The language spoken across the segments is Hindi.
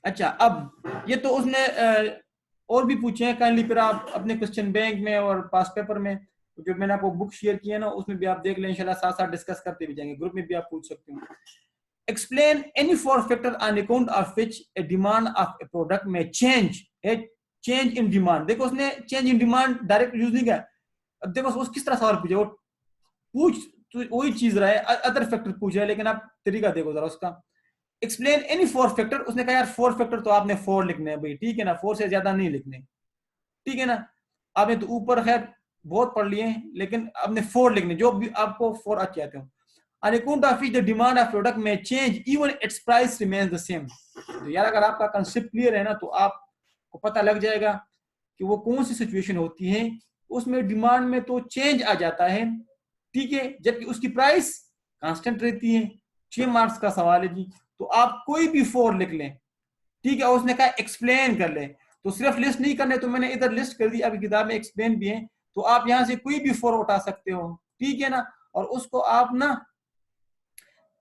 अच्छा, अब ये तो उसने और भी पूछे हैं, काइंडली फिर आप अपने क्वेश्चन बैंक में और पास पेपर में जो मैंने आपको बुक शेयर की है ना, उसमें भी आप देख लें, इंशाल्लाह साथ साथ डिस्कस करते भी जाएंगे, ग्रुप में भी आप पूछ सकते हो। Explain any four factor on account of which A demand of A product में चेंज इन डिमांड। देखो उसने change in demand direct use नहीं किया। अब देखो उस किस तरह सवाल पूछे, वो पूछ तो वही चीज रहा है, अदर फैक्टर पूछ रहा है, लेकिन आप तरीका देखो जरा उसका। एक्सप्लेन एनी फोर फैक्टर, उसने कहा यार फोर फैक्टर तो आपने फोर लिखने हैं भाई, ठीक है ना, फोर से ज्यादा नहीं लिखने, ठीक है ना। आपने तो ऊपर खैर बहुत पढ़ लिए, लेकिन आपने फोर लिखने जो भी आपको फोर अच्छे आते हो। On account of which the demand of product may change even its price remains the same। तो यार अगर आपका कंसेप्ट क्लियर है ना, तो आपको पता लग जाएगा कि वो कौन सी सिचुएशन होती है उसमें डिमांड में तो चेंज आ जाता है, ठीक है, जबकि उसकी प्राइस कांस्टेंट रहती है। 6 मार्क्स का सवाल है जी, तो आप कोई भी फोर लिख लें, ठीक है। उसने कहा एक्सप्लेन कर ले, तो सिर्फ लिस्ट नहीं करने, तो मैंने इधर लिस्ट कर दी, अभी किताब में एक्सप्लेन भी है, तो आप यहां से कोई भी फोर उठा सकते हो, ठीक है ना। और उसको आप ना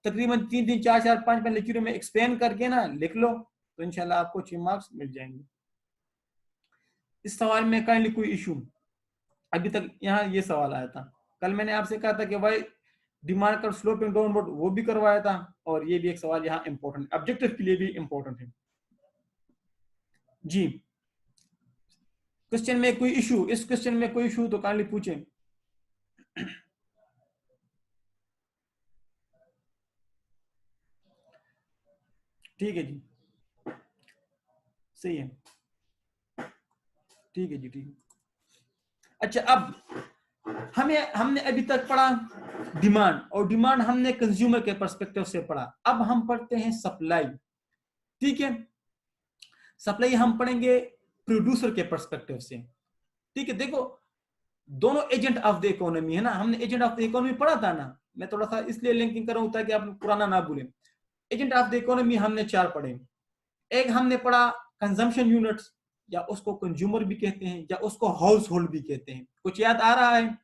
तकरीबन 3 3 4 4 5 5 लेक्चरों में एक्सप्लेन करके ना लिख लो, तो इंशाल्लाह आपको 6 मार्क्स मिल जाएंगे। इस सवाल में काइंडली कोई इशू, अभी तक यहाँ ये सवाल आया था, कल मैंने आपसे कहा था कि भाई डिमांड कर स्लोपिंग डाउनवर्ड, वो भी करवाया था, और ये भी एक सवाल यहाँ इंपॉर्टेंट, ऑब्जेक्टिव के लिए भी इंपॉर्टेंट है जी। क्वेश्चन में कोई इशू, इस क्वेश्चन में कोई इशू तो काइंडली पूछें। ठीक है जी, सही है, ठीक है जी, ठीक है। अच्छा, अब हमने अभी तक पढ़ा डिमांड, और डिमांड हमने कंज्यूमर के पर्सपेक्टिव से पढ़ा। अब हम पढ़ते हैं सप्लाई, ठीक है। सप्लाई हम पढ़ेंगे प्रोड्यूसर के पर्सपेक्टिव से, ठीक है। देखो दोनों एजेंट ऑफ द इकोनॉमी है ना, हमने एजेंट ऑफ द इकोनॉमी पढ़ा था ना, मैं थोड़ा सा इसलिए लिंकिंग कर रहा हूं ताकि आप पुराना ना भूलें। एजेंट ऑफ द इकोनॉमी हमने 4 पढ़े। एक हमने पढ़ा कंजम्पशन यूनिट्स, या उसको कंज्यूमर भी कहते हैं, या उसको हाउस होल्ड भी कहते हैं, कुछ याद आ रहा है।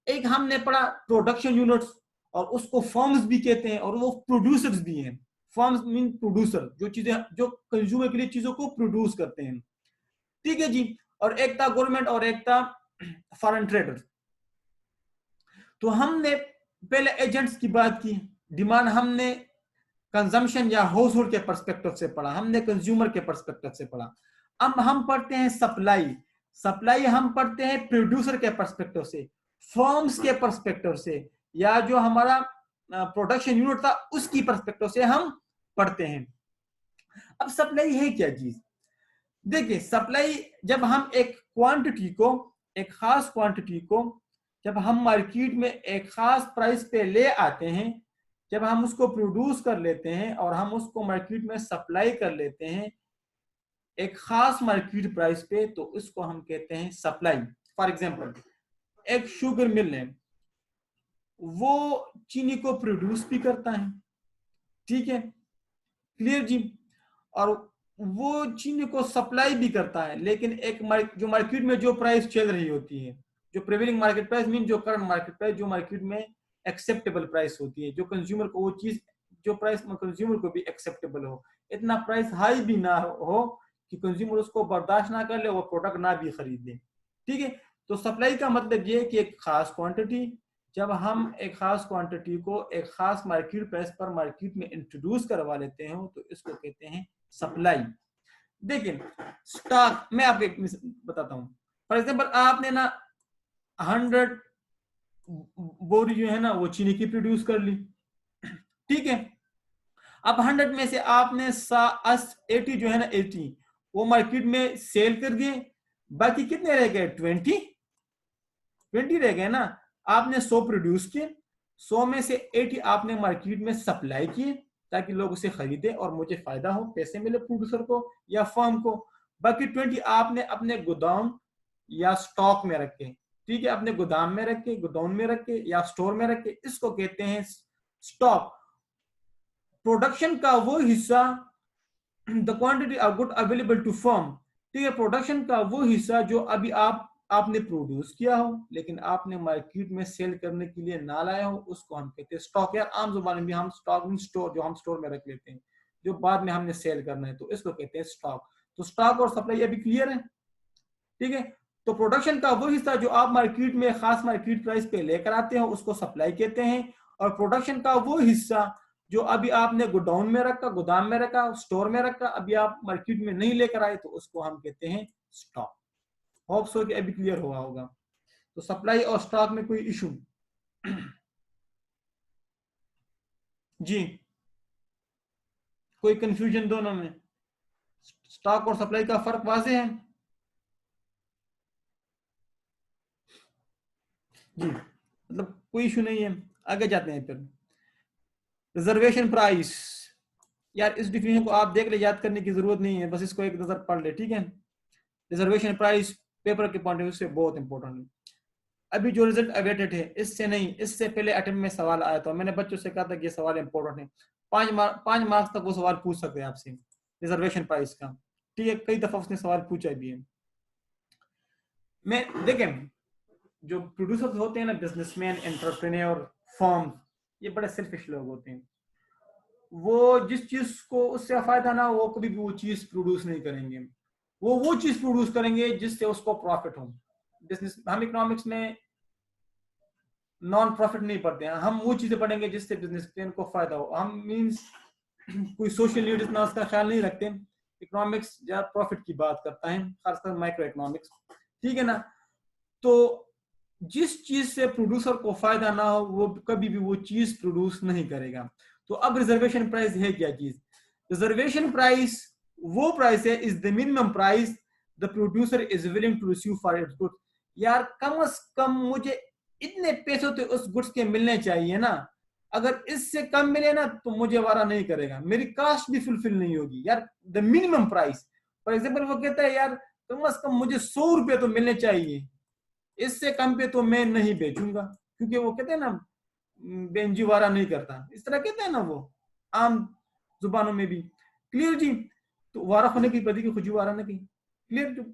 एक हमने पढ़ा प्रोडक्शन यूनिट्स, और उसको फर्म्स भी कहते हैं, और वो प्रोड्यूसर्स भी हैं। फर्म्स मीन प्रोड्यूसर, जो चीजें जो कंज्यूमर के लिए चीजों को प्रोड्यूस करते हैं, ठीक है जी। और एक था गवर्नमेंट, और एक था फॉरेन ट्रेडर्स। तो हमने पहले एजेंट्स की बात की, डिमांड हमने कंजम्पशन या हाउस होल्ड के पर्सपेक्टिव से पढ़ा, हमने कंज्यूमर के पर्सपेक्टिव से पढ़ा। अब हम पढ़ते हैं सप्लाई। सप्लाई हम पढ़ते हैं प्रोड्यूसर के पर्सपेक्टिव से, फर्म्स के पर्सपेक्टिव से, या जो हमारा प्रोडक्शन यूनिट था उसकी पर्सपेक्टिव से हम पढ़ते हैं। अब सप्लाई है क्या चीज? देखिए सप्लाई, जब हम एक क्वांटिटी को, एक खास क्वांटिटी को जब हम मार्केट में एक खास प्राइस पे ले आते हैं, जब हम उसको प्रोड्यूस कर लेते हैं और हम उसको मार्केट में सप्लाई कर लेते हैं एक खास मार्केट प्राइस पे, तो इसको हम कहते हैं सप्लाई। फॉर एग्जांपल एक शुगर मिल है, वो चीनी को प्रोड्यूस भी करता है, ठीक है, क्लियर जी, और वो चीनी को सप्लाई भी करता है। लेकिन एक जो मार्केट में जो प्राइस चल रही होती है, जो प्रिवेलिंग मार्केट प्राइस मीन जो करंट मार्केट प्राइस, जो मार्केट में एक्सेप्टेबल प्राइस होती है, जो कंज्यूमर को वो चीज, जो प्राइस कंज्यूमर को भी एक्सेप्टेबल हो, इतना प्राइस हाई भी ना हो कि कंज्यूमर उसको बर्दाश्त ना कर ले, वो प्रोडक्ट ना भी खरीद ले, ठीक है। तो सप्लाई का मतलब ये है कि एक खास क्वांटिटी, जब हम एक खास क्वांटिटी को एक खास मार्केट प्राइस पर मार्केट में इंट्रोड्यूस करवा लेते हैं, तो इसको कहते हैं सप्लाई। देखिए स्टॉक, मैं आपको एक बताता हूं। फॉर एग्जांपल आपने ना 100 बोरी जो है ना वो चीनी की प्रोड्यूस कर ली, ठीक है। अब 100 में से आपने 80 जो है ना 80 वो मार्केट में सेल कर दिए, बाकी कितने रह गए? 20 रह गए ना। आपने 100 प्रोड्यूस किए, 100 में से 80 आपने मार्केट में सप्लाई किए ताकि लोग उसे खरीदे और मुझे फायदा हो, पैसे मिले प्रोड्यूसर को या फर्म को। बाकी 20 आपने अपने गोदाम या स्टॉक में रखे, ठीक है, अपने गोदाम में रखे, गोदाम में रखे या स्टोर में रखे, इसको कहते हैं स्टॉक। प्रोडक्शन का वो हिस्सा, the quantity of good available to firm, ठीक है, प्रोडक्शन का वो हिस्सा जो अभी आपने प्रोड्यूस किया हो लेकिन आपने मार्केट में सेल करने के लिए ना लाया हो, उसको हम कहते हैं स्टॉक। या आम जुबान में हम स्टॉक मीन स्टोर, जो हम स्टोर में रख लेते हैं, जो बाद में हमने सेल करना है, तो इसको कहते हैं स्टॉक। तो स्टॉक और सप्लाई अभी क्लियर है, ठीक है। तो प्रोडक्शन का वो हिस्सा जो आप मार्केट में खास मार्केट प्राइस पे लेकर आते हैं उसको सप्लाई कहते हैं, और प्रोडक्शन का वो हिस्सा जो अभी आपने गोडाउन में रखा, गोदाम में रखा, स्टोर में रखा, अभी आप मार्केट में नहीं लेकर आए, तो उसको हम कहते हैं स्टॉक। होप सो कि अभी क्लियर हुआ होगा। तो सप्लाई और स्टॉक में कोई इशू जी, कोई कंफ्यूजन दोनों में? स्टॉक और सप्लाई का फर्क वाज़ेह है जी, मतलब कोई इशू नहीं है। आगे जाते हैं फिर। रिजर्वेशन प्राइस, यार इस डिफिनेशन को आप देख ले, याद करने की जरूरत नहीं है, बस इसको एक नजर पढ़ ले, ठीक है। रिजर्वेशन प्राइस पेपर के पॉइंट ऑफ व्यू से बहुत इंपॉर्टेंट है। अभी जो रिजल्ट अवेटेड है, इससे नहीं, इससे पहले अटेम्प्ट में सवाल आया था, मैंने बच्चों से कहा था कि ये सवाल इंपॉर्टेंट है। 5 मार्क्स तक वो सवाल पूछ सकते हैं आपसे रिजर्वेशन प्राइस का, ठीक है। कई दफा उसने सवाल पूछा भी है। मैं देखें, जो प्रोड्यूसर्स होते हैं ना, बिजनेसमैन, एंटरप्रेन्योर, फर्म, ये बड़े सेल्फिश लोग होते हैं। वो जिस चीज को उससे फायदा ना हो, वो कभी भी वो चीज प्रोड्यूस नहीं करेंगे। वो चीज प्रोड्यूस करेंगे जिससे उसको प्रॉफिट हो। बिजनेस, हम इकोनॉमिक्स में नॉन प्रॉफिट नहीं पढ़ते हैं, हम वो चीजें पढ़ेंगे जिससे बिजनेसमैन को फायदा हो। हम मींस कोई सोशल नीड इतना उसका ख्याल नहीं रखते। इकोनॉमिक्स ज्यादा प्रॉफिट की बात करता है, खासकर माइक्रो इकोनॉमिक्स, ठीक है ना। तो जिस चीज से प्रोड्यूसर को फायदा ना हो, वो कभी भी वो चीज प्रोड्यूस नहीं करेगा। तो अब रिजर्वेशन प्राइस है क्या चीज? रिजर्वेशन प्राइस वो प्राइस है, is the minimum price the producer is willing to receive for its goods. यार कम से कम मुझे इतने पैसे तो उस गुड्स के मिलने चाहिए ना, अगर इससे कम मिले ना तो मुझे वारा नहीं करेगा, मेरी कास्ट भी फुलफिल नहीं होगी। यार the minimum price, for example वो कहता है यार कम से कम मुझे 100 रुपए तो मिलने चाहिए, इससे कम पे तो मैं नहीं बेचूंगा, क्योंकि वो कहते हैं ना बेंजी वारा नहीं करता, इस तरह कहते हैं ना वो आम जुबानों में भी। क्लियर जी? तो वारा होने की पति की खुशी वारा नहीं, क्लियर।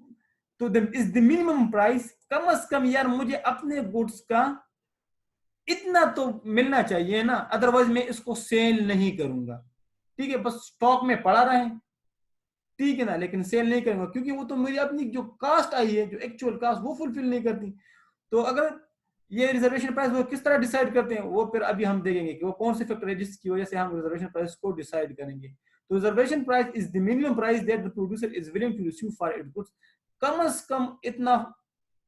तो इज द मिनिमम प्राइस, कम से कम यार मुझे अपने गुड्स का इतना तो मिलना चाहिए ना, अदरवाइज मैं इसको सेल नहीं करूंगा, ठीक है। बस स्टॉक में पड़ा रहे, ठीक है ना, लेकिन सेल नहीं करूंगा, क्योंकि वो तो मेरी अपनी जो कास्ट आई है, जो एक्चुअल कास्ट, वो फुलफिल नहीं करती। तो अगर ये रिजर्वेशन प्राइस वो किस तरह डिसाइड करते हैं, वो फिर अभी हम देखेंगे कि वो कौन से फैक्टर है जिसकी वजह से हम रिजर्वेशन प्राइस को डिसाइड करेंगे। तो reservation price is the minimum price that the producer is willing to receive for its goods. कम से कम इतना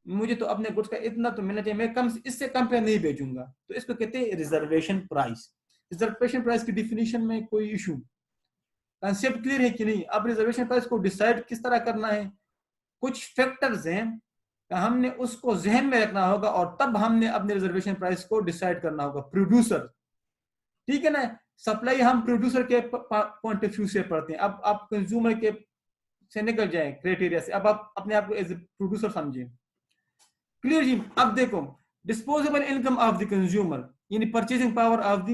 मुझे तो अपने गुड्स का इतना तो मिलना चाहिए, मैं कम इससे कम पे नहीं बेचूंगा, तो इसको कहते हैं रिजर्वेशन प्राइस। रिजर्वेशन प्राइस की डिफिनीशन में कोई इशू, कंसेप्ट क्लियर है कि नहीं? अब रिजर्वेशन प्राइस को डिसाइड किस तरह करना है, कुछ फैक्टर्स हैं, हमने उसको जहन में रखना होगा, और तब हमने अपने रिजर्वेशन प्राइस को डिसाइड करना होगा। प्रोड्यूसर, ठीक है ना, सप्लाई हम प्रोड्यूसर के पॉइंट ऑफ व्यू से पढ़ते हैं। अब आप कंज्यूमर के से निकल जाए क्राइटेरिया से, अब आप अपने आप को एज ए प्रोड्यूसर समझिए। क्लियर जी? अब देखो, disposable income of the consumer, यानी परचेजिंग पावर ऑफ द,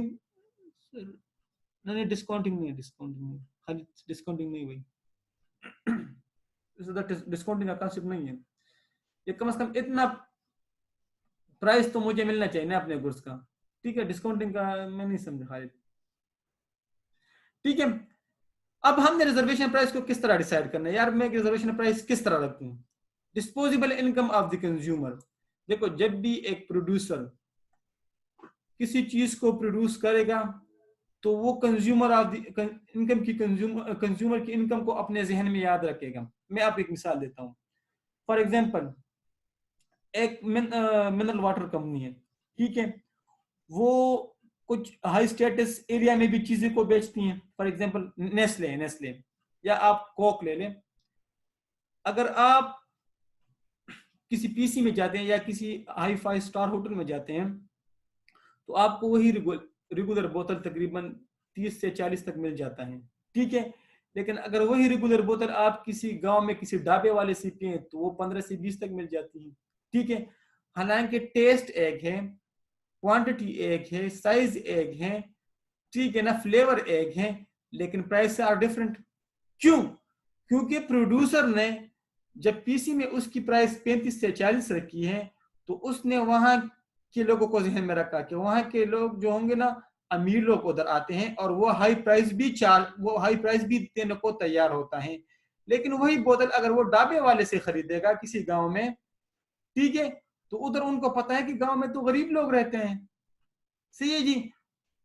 नहीं डिस्काउंटिंग नहीं, डिस्काउंटिंग नहीं हुई, डिस्काउंटिंग का कंसेप्ट नहीं है ये। कम से कम इतना प्राइस तो मुझे मिलना चाहिए ना अपने गुड्स का, ठीक है। डिस्काउंटिंग का मैं नहीं समझा खालिद, ठीक है। अब हमने रिजर्वेशन प्राइस को किस तरह डिसाइड करना है? यार मैं रिजर्वेशन प्राइस किस तरह रखूं? Disposable income of the consumer, देखो जब भी एक प्रोड्यूसर किसी चीज को प्रोड्यूस करेगा, तो वो कंज्यूमर ऑफ द इनकम की कंज्यूमर की इनकम को अपने जहन में याद रखेगा। मैं आपको एक मिसाल देता हूं। फॉर एग्जाम्पल, एक मिनरल वाटर कंपनी है, ठीक है, वो कुछ हाई स्टेटस एरिया में भी चीजें को बेचती हैं। फॉर एग्जांपल नेस्ले या आप कोक ले लें। अगर आप किसी पीसी में जाते हैं या किसी हाई 5 स्टार होटल में जाते हैं, तो आपको वही रेगुलर बोतल तकरीबन 30 से 40 तक मिल जाता है, ठीक है। लेकिन अगर वही रेगुलर बोतल आप किसी गांव में किसी ढाबे वाले से पिए, तो वो 15 से 20 तक मिल जाती है, ठीक है। हालांकि टेस्ट एक है, क्वांटिटी एक है, साइज एक है, ठीक है ना, फ्लेवर एक है, लेकिन प्राइस आर डिफरेंट। क्यों? क्योंकि प्रोड्यूसर ने जब पीसी में उसकी प्राइस 35 से 40 रखी है, तो उसने वहां के लोगों को जहन में रखा कि वहां के लोग जो होंगे ना, अमीर लोग उधर आते हैं और वो हाई प्राइस भी देने को तैयार होता है। लेकिन वही बोतल अगर वो ढाबे वाले से खरीदेगा किसी गांव में, ठीक है, तो उधर उनको पता है कि गांव में तो गरीब लोग रहते हैं, सही है जी,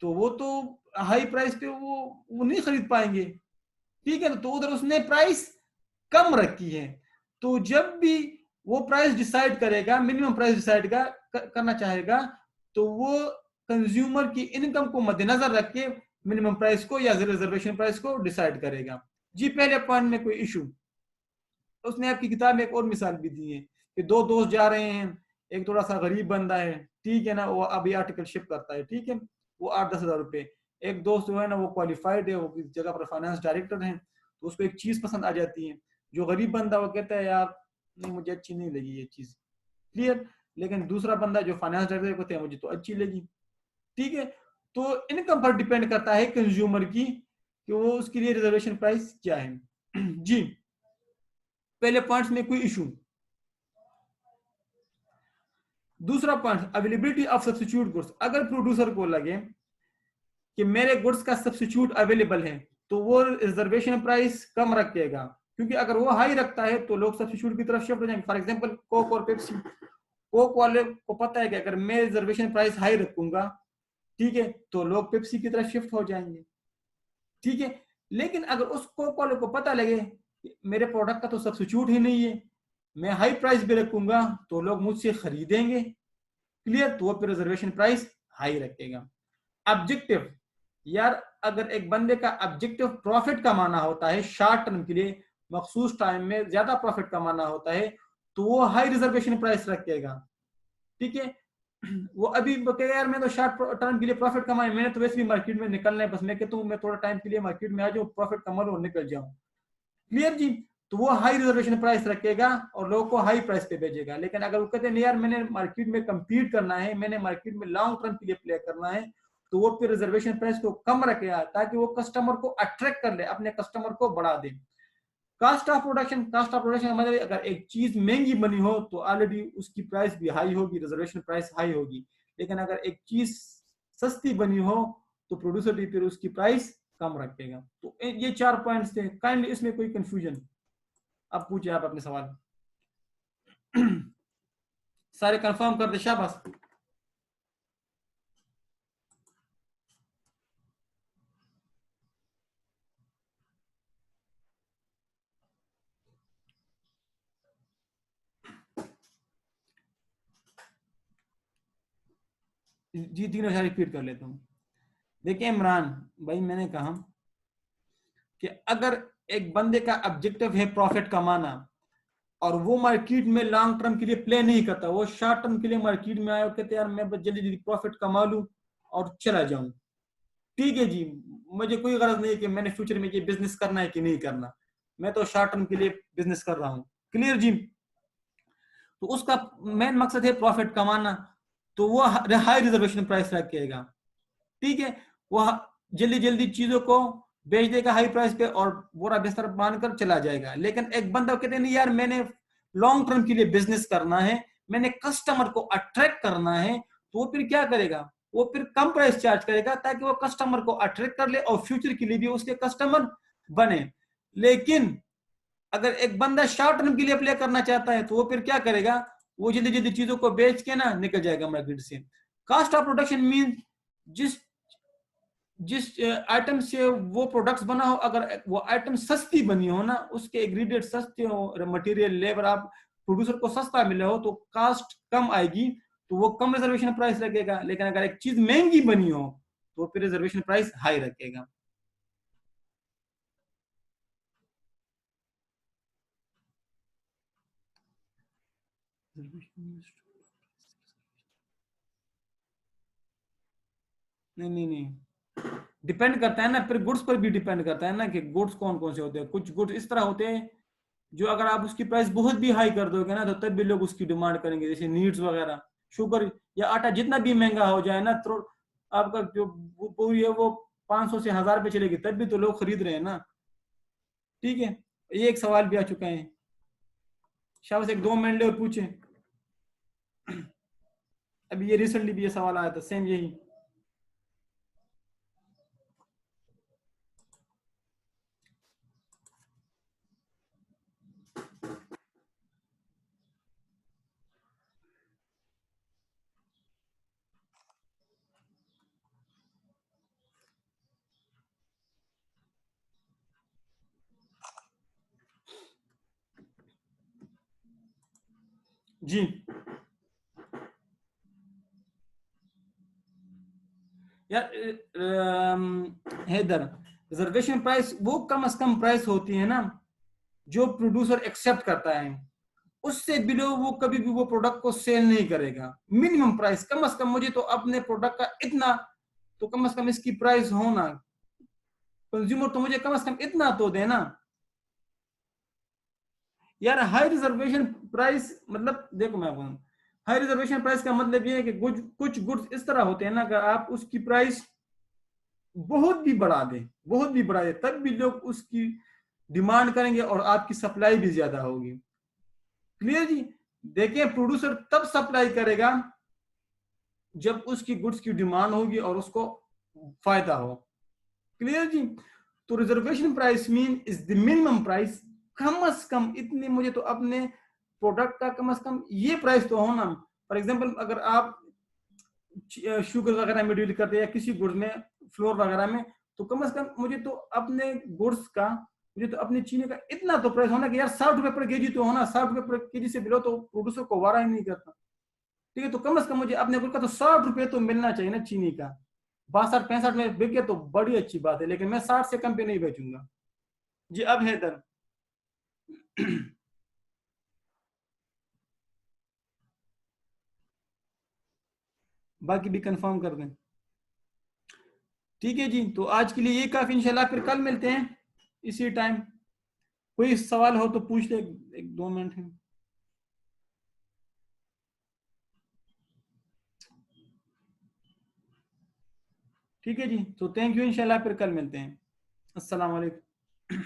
तो वो तो हाई प्राइस पे वो नहीं खरीद पाएंगे, ठीक है, तो उधर उसने प्राइस कम रखी है। तो जब भी वो प्राइस डिसाइड करेगा, मिनिमम प्राइस डिसाइड करना चाहेगा, तो वो कंज्यूमर की इनकम को मद्देनजर रख के मिनिमम प्राइस को या रिजर्वेशन प्राइस को डिसाइड करेगा। जी पहले पॉइंट में कोई इशू, उसने आपकी किताब में एक और मिसाल भी दी है कि दो दोस्त जा रहे हैं, एक थोड़ा सा गरीब बंदा है, ठीक है ना, वो अभी आर्टिकल शिप करता है, ठीक है, वो 8-10 हज़ार रुपए, एक दोस्त जो है ना वो क्वालिफाइड है, वो किसी जगह पर फाइनेंस डायरेक्टर है, तो उसको एक चीज पसंद आ जाती है, जो गरीब बंदा वो कहता है यार नहीं मुझे अच्छी नहीं लगी ये चीज, क्लियर, लेकिन दूसरा बंदा जो फाइनेंस डायरेक्टर कहते हैं मुझे तो अच्छी लगी, ठीक है। तो इनकम पर डिपेंड करता है कंज्यूमर की कि वो उसके लिए रिजर्वेशन प्राइस क्या है। जी पहले पॉइंट्स में कोई इशू। दूसरा point availability of substitute goods, अगर प्रोड्यूसर को लगे कि मेरे गुड्स का सब्स्टिट्यूट अवेलेबल है तो वो रिजर्वेशन प्राइस कम रखेगा, क्योंकि अगर वो हाई रखता है तो लोग सब्स्टिट्यूट की तरफ शिफ्ट हो जाएंगे। फॉर एग्जांपल कोक और पेप्सी, कोक वाले को पता है कि अगर मैं रिजर्वेशन प्राइस हाई रखूंगा, ठीक है, तो लोग पेप्सी की तरफ शिफ्ट हो जाएंगे, ठीक है। लेकिन अगर उस कोक वाले को पता लगे मेरे प्रोडक्ट का तो सब्स्टिट्यूट ही नहीं है, मैं हाई प्राइस भी रखूंगा तो लोग मुझसे खरीदेंगे, क्लियर, तो वो फिर रिजर्वेशन प्राइस हाई रखेगा। ऑब्जेक्टिव, यार अगर एक बंदे का ऑब्जेक्टिव प्रॉफिट कमाना होता है शॉर्ट टर्म के लिए, मखसूस टाइम में ज्यादा प्रॉफिट कमाना होता है, तो वो हाई रिजर्वेशन प्राइस रखेगा, ठीक है। वो अभी कहेगा यार मैं तो शॉर्ट टर्म के लिए प्रॉफिट कमाए, मैंने तो वैसे भी मार्केट में निकलना है, बस मैं कहता हूँ मैं थोड़ा टाइम के लिए मार्केट में आ जाऊँ, प्रॉफिट कमा लो और निकल जाऊँ, क्लियर जी, तो वो हाई रिजर्वेशन प्राइस रखेगा और लोगों को हाई प्राइस पे भेजेगा। लेकिन अगर वो कहते हैं यार मैंने मार्केट में कम्पीट करना है, मैंने मार्केट में लॉन्ग टर्म के लिए प्ले करना है, तो वो फिर रिजर्वेशन प्राइस को कम रखेगा ताकि वो कस्टमर को अट्रैक्ट कर ले, अपने कस्टमर को बढ़ा दे। Cost of production, cost of production का मतलब अगर एक चीज महंगी बनी हो तो ऑलरेडी उसकी प्राइस भी हाई होगी, रिजर्वेशन प्राइस हाई होगी, लेकिन अगर एक चीज सस्ती बनी हो तो प्रोड्यूसर भी फिर उसकी प्राइस कम रखेगा। तो ये 4 पॉइंट्स थे, काइंडली इसमें कोई कंफ्यूजन, अब पूछिए आप अपने सवाल। सारे कंफर्म कर दे, शाबाश। जी तीनों सारे रिपीट कर लेता हूँ। देखिए इमरान भाई, मैंने कहा कि अगर एक बंदे का ऑब्जेक्टिव है प्रॉफिट कमाना और वो मार्केट में लॉन्ग टर्म के लिए प्ले नहीं करता, वो शॉर्ट टर्म के लिए मार्केट में आया और कहते यार मैं जल्दी जल्दी प्रॉफिट कमा लूं और चला जाऊं, ठीक है जी, मुझे कोई गरज नहीं कि मैंने फ्यूचर में ये बिजनेस करना है कि नहीं करना, मैं तो शॉर्ट टर्म के लिए बिजनेस कर रहा हूं, क्लियर जी, तो उसका मेन मकसद है प्रॉफिट कमाना, तो वो हाई रिजर्वेशन प्राइस रखेगा, ठीक है, वो जल्दी जल्दी चीजों को बेच देगा हाई प्राइस पे और बोरा बिस्तर बांधकर चला जाएगा। लेकिन एक बंदा कहते नहीं यार मैंने लॉन्ग टर्म के लिए बिजनेस करना है, मैंने कस्टमर को अट्रैक्ट करना है, तो वो फिर क्या करेगा, वो फिर कम प्राइस चार्ज करेगा ताकि वो कस्टमर को अट्रैक्ट कर ले और फ्यूचर के लिए भी उसके कस्टमर बने। लेकिन अगर एक बंदा शॉर्ट टर्म के लिए अप्लाई करना चाहता है तो वो फिर क्या करेगा, वो जल्दी जल्दी चीजों को बेच के ना निकल जाएगा मार्केट से। कास्ट ऑफ प्रोडक्शन मीन जिस जिस आइटम से वो प्रोडक्ट्स बना हो, अगर वो आइटम सस्ती बनी हो ना, उसके इंग्रेडिएंट सस्ते हो, मटेरियल लेबर आप प्रोड्यूसर को सस्ता मिले हो, तो कास्ट कम आएगी, तो वो कम रिजर्वेशन प्राइस रखेगा। लेकिन अगर एक चीज महंगी बनी हो तो फिर रिजर्वेशन प्राइस हाई रखेगा। नहीं नहीं नहीं, डिपेंड करता है ना, फिर गुड्स पर भी डिपेंड करता है ना कि गुड्स कौन कौन से होते हैं। कुछ गुड्स इस तरह होते हैं जो अगर आप उसकी प्राइस बहुत भी हाई कर दोगे ना तो तब भी लोग उसकी डिमांड करेंगे, जैसे नीड्स वगैरह, शुगर या आटा जितना भी महंगा हो जाए ना, तो आपका जो पूरी है वो 500 से 1000 पे चलेगी, तब भी तो लोग खरीद रहे हैं ना, ठीक है। ये एक सवाल भी आ चुका है, शाबाश, एक 2 मिनट और पूछे। अभी ये रिसेंटली भी ये सवाल आया था सेम यही। जी यार हैदर, रिजर्वेशन प्राइस वो कम से कम प्राइस होती है ना जो प्रोड्यूसर एक्सेप्ट करता है, उससे बिलो वो कभी भी वो प्रोडक्ट को सेल नहीं करेगा। मिनिमम प्राइस कम से कम, मुझे तो अपने प्रोडक्ट का इतना तो कम से कम इसकी प्राइस हो ना, कंज्यूमर तो मुझे कम से कम इतना तो देना। यार हाई रिजर्वेशन प्राइस मतलब देखो मैं बोलूं, हाई रिजर्वेशन प्राइस का मतलब ये है कि कुछ गुड्स इस तरह होते हैं ना कि आप उसकी प्राइस बहुत भी बढ़ा दें, बहुत भी बढ़ा दें, तब भी लोग उसकी डिमांड करेंगे और आपकी सप्लाई भी ज्यादा होगी। क्लियर जी? देखिए प्रोड्यूसर तब सप्लाई करेगा जब उसकी गुड्स की डिमांड होगी और उसको फायदा हो। क्लियर जी? तो reservation price mean is the minimum price, कम से कम इतनी मुझे तो अपने प्रोडक्ट का कम से कम ये प्राइस तो हो ना। फॉर एग्जांपल अगर आप शुगर वगैरह में डील करते हैं या किसी गुड्स में, फ्लोर वगैरह में, तो कम से कम मुझे तो अपने गुड्स का, मुझे तो अपने चीनी का इतना तो प्राइस होना कि यार 60 रुपए पर केजी तो होना, 60 रुपए पर केजी से बिलो तो प्रोड्यूसर को वारा ही नहीं करता। ठीक है, तो कम से कम मुझे अपने गुड का तो 60 रुपए तो मिलना चाहिए ना चीनी का। 62 65 में बिके तो बड़ी अच्छी बात है, लेकिन मैं 60 से कम पे नहीं बेचूंगा। जी अब हैदर बाकी भी कंफर्म कर दें। ठीक है जी, तो आज के लिए ये काफी, इंशाल्लाह फिर कल मिलते हैं इसी टाइम। कोई सवाल हो तो पूछ ले, एक दो मिनट है। ठीक है जी, तो थैंक यू, इंशाल्लाह फिर कल मिलते हैं। अस्सलाम वालेकुम।